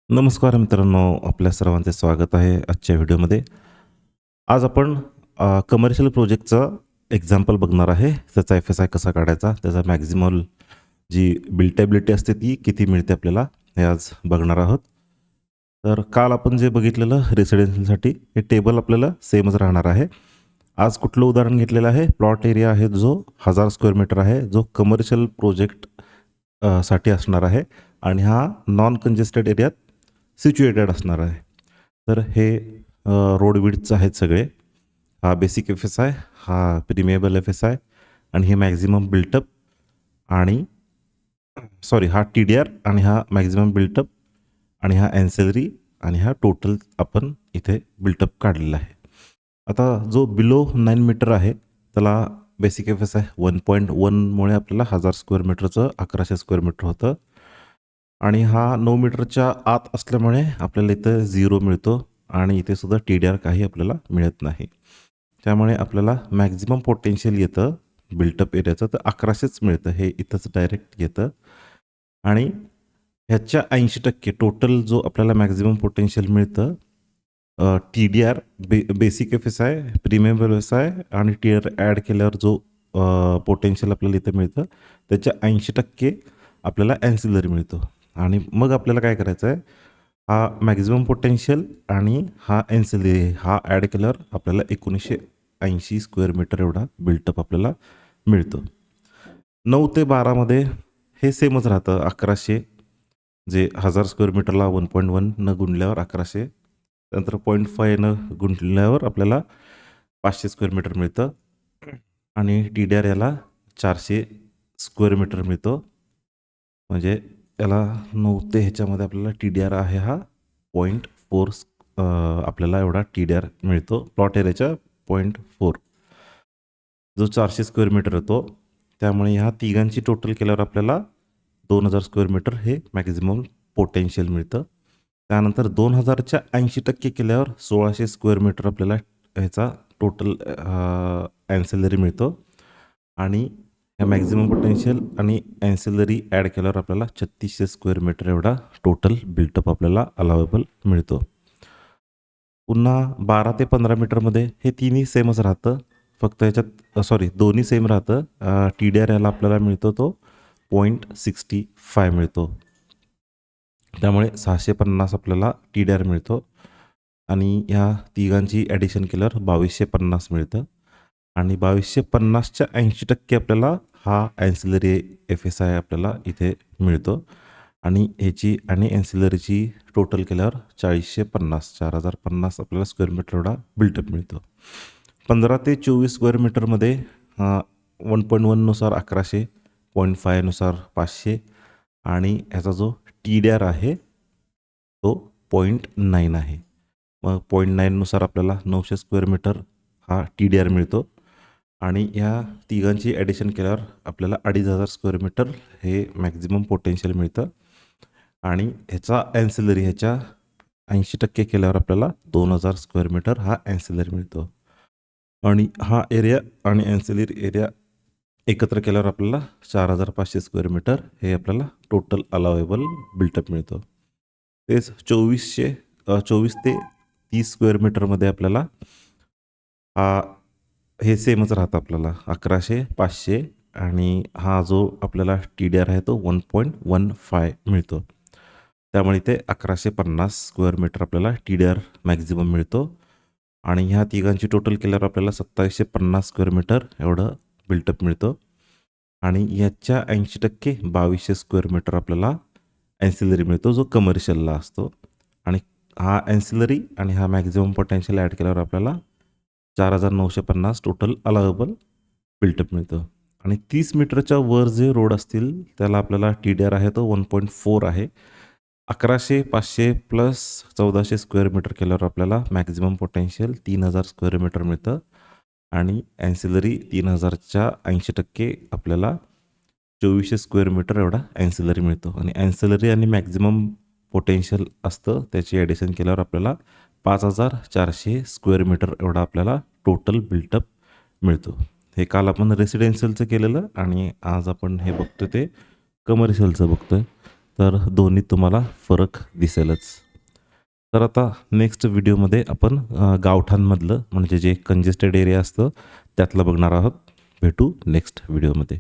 नमस्कार मित्रांनो, आपल्या सर्वांचे स्वागत आहे आजच्या व्हिडिओमध्ये. आज आपण कमर्शियल प्रोजेक्टचं एक्झाम्पल बघणार आहे. त्याचा एफ-एस-आय कसा काढायचा, त्याचा मॅक्सिमल जी बिल्टेबिलिटी असते ती किती मिळते आपल्याला, हे आज बघणार आहोत. तर काल आपण जे बघितलेलं रेसिडेन्शियलसाठी हे टेबल आपल्याला सेमच राहणार आहे. आज कुठलं उदाहरण घेतलेलं आहे, प्लॉट एरिया आहे जो 1000 स्क्वेअर मीटर आहे, जो कमर्शियल प्रोजेक्ट साठी असणार आहे आणि हा नॉन कंजेस्टेड एरियात सिच्युएटेड असणार आहे. तर हे रोड विड्थचे आहेत सगळे. हा बेसिक एफ-एस-आय, हा प्रीमिएबल एफ-एस-आय आणि हे मॅक्झिमम बिल्टअप आणि हा टी-डी-आर आणि हा मॅक्झिमम बिल्टअप आणि हा ॲन्सेलरी आणि हा टोटल आपण इथे बिल्टअप काढलेला आहे. आता जो बिलो 9 मीटर आहे त्याला बेसिक एफ-एस-आय 1.1 आपल्याला 1000 स्क्वेअर मीटरचं 1100 स्क्वेअर मीटर होतं आणि हा 9 मीटरच्या आत असल्यामुळे आपल्याला इथं 0 मिळतो आणि इथे सुद्धा टी-डी-आर काही आपल्याला मिळत नाही. त्यामुळे आपल्याला मॅक्झिमम पोटेन्शियल येतं बिल्टअप एरियाचं तर 1100च मिळतं. हे इथंच डायरेक्ट येतं आणि ह्याच्या 80% टोटल जो आपल्याला मॅक्झिमम पोटेन्शियल मिळतं टी-डी-आर, बेसिक एफ-एस-आय, प्रीमिएबल एफ-एस-आय आणि टी-डी-आर ॲड केल्यावर जो पोटेन्शियल आपल्याला इथं मिळतं त्याच्या 80% आपल्याला ॲन्सिलरी मिळतो. आणि मग आपल्याला काय करायचं आहे, हा मॅक्झिमम पोटेन्शियल आणि हा ॲन्सिलरी हा ॲड केल्यावर आपल्याला 1980 स्क्वेअर मीटर एवढा बिल्टअप आपल्याला मिळतो. 9 ते 12मध्ये हे सेमच राहतं. 1100 जे 1000 स्क्वेअर मीटरला 1.1 न गुणल्यावर 1100, त्यानंतर 0.5 न गुणल्यावर आपल्याला 500 स्क्वेअर मीटर मिळतं आणि टी-डी-आर याला 400 स्क्वेअर मीटर मिळतो. म्हणजे याला 9 ते ह्याच्यामध्ये आपल्याला टी-डी-आर आहे हा 0.4 आपल्याला एवढा टी-डी-आर मिळतो. प्लॉट एरियाच्या 0.4 जो 400 स्क्वेअर मीटर येतो. त्यामुळे ह्या तिघांची टोटल केल्यावर आपल्याला 2000 स्क्वेअर मीटर हे मॅक्झिमम पोटेन्शियल मिळतं. त्यानंतर 2000च्या 80% केल्यावर 1600 स्क्वेअर मीटर आपल्याला ह्याचा टोटल ॲन्सिलरी मिळतो आणि या मॅक्झिमम पोटेन्शियल आणि ॲन्सिलरी ॲड केल्यावर आपल्याला 3600 स्क्वेअर मीटर एवढा टोटल बिल्टअप आपल्याला अलावेबल मिळतो. पुन्हा 12 ते 15 मीटरमध्ये हे तिन्ही सेमच राहतं. फक्त ह्याच्यात दोन्ही सेम राहतं. टी-डी-आर याला आपल्याला मिळतो तो 0.65 मिळतो. त्यामुळे 650 आपल्याला टी-डी-आर मिळतो आणि ह्या तिघांची ॲडिशन केल्यावर 2250 मिळतं आणि 2250च्या 80% आपल्याला हा ॲन्सिलरी एफ-एस-आय आपल्याला इथे मिळतो आणि ह्याची आणि ॲन्सिलरीची टोटल केल्यावर 4050 आपल्याला स्क्वेअर मीटर एवढा बिल्टअप मिळतो. 15 ते 24 स्क्वेअर मीटरमध्ये 1.1 नुसार 1100, 0.5 नुसार 500 आणि ह्याचा जो टी-डी-आर आहे तो 0.9 आहे. मग 0.9 नुसार आपल्याला 900 स्क्वेअर मीटर हा टी-डी-आर मिळतो आणि ह्या तिघांची ॲडिशन केल्यावर आपल्याला 2500 स्क्वेअर मीटर हे मॅक्झिमम पोटेन्शियल मिळतं आणि ह्याचा ॲन्सिलरी ह्याच्या 80% केल्यावर आपल्याला 2000 स्क्वेअर मीटर हा ॲन्सिलरी मिळतो आणि हा एरिया आणि ॲन्सिलरी एरिया एकत्र केल्यावर आपल्याला 4500 स्क्वेअर मीटर हे आपल्याला टोटल अलावेबल बिल्टअप मिळतो. तेच 24 ते 30 स्क्वेअर मीटरमध्ये आपल्याला हे सेमच राहतं आपल्याला 1100, 500 आणि हा जो आपल्याला टी-डी-आर आहे तो 1.15 मिळतो. त्यामुळे इथे 1150 स्क्वेअर मीटर आपल्याला टी-डी-आर मॅक्झिमम मिळतो आणि ह्या तिघांची टोटल केल्यावर आपल्याला 2750 स्क्वेअर मीटर एवढं बिल्टअप मिळतं आणि ह्याच्या 80% 2200 स्क्वेअर मीटर आपल्याला ॲन्सिलरी मिळतो जो कमर्शियलला असतो आणि हा ॲन्सिलरी आणि हा मॅक्झिमम पोटेन्शियल ॲड केल्यावर आपल्याला 4950 टोटल अलावेबल बिल्टअप मिळतं आणि 30 मीटरच्या वर जे रोड असतील त्याला आपल्याला टी-डी-आर आहे तो 1.4 आहे. 1100, 500 प्लस 1400 स्क्वेअर मीटर केल्यावर आपल्याला मॅक्झिमम पोटेन्शियल 3000 स्क्वेअर मीटर मिळतं आणि ॲन्सिलरी 3000च्या 80% आपल्याला 2400 स्क्वेअर मीटर एवढा ॲन्सिलरी मिळतो आणि ॲन्सिलरी आणि मॅक्झिमम पोटेन्शियल असतं त्याची ॲडिशन केल्यावर आपल्याला 5400 स्क्वेअर मीटर एवढा आपल्याला टोटल बिल्टअप मिळतो. हे काल आपण रेसिडेन्शियलचं केलेलं आणि आज आपण हे बघतो ते कमर्शियलचं बघतो आहे. तर दोन्ही तुम्हाला फरक दिसेलच. तर आता नेक्स्ट व्हिडिओमध्ये आपण गावठाणमधलं म्हणजे जे कंजेस्टेड एरिया असतं त्यातलं बघणार आहोत. भेटू नेक्स्ट व्हिडिओमध्ये.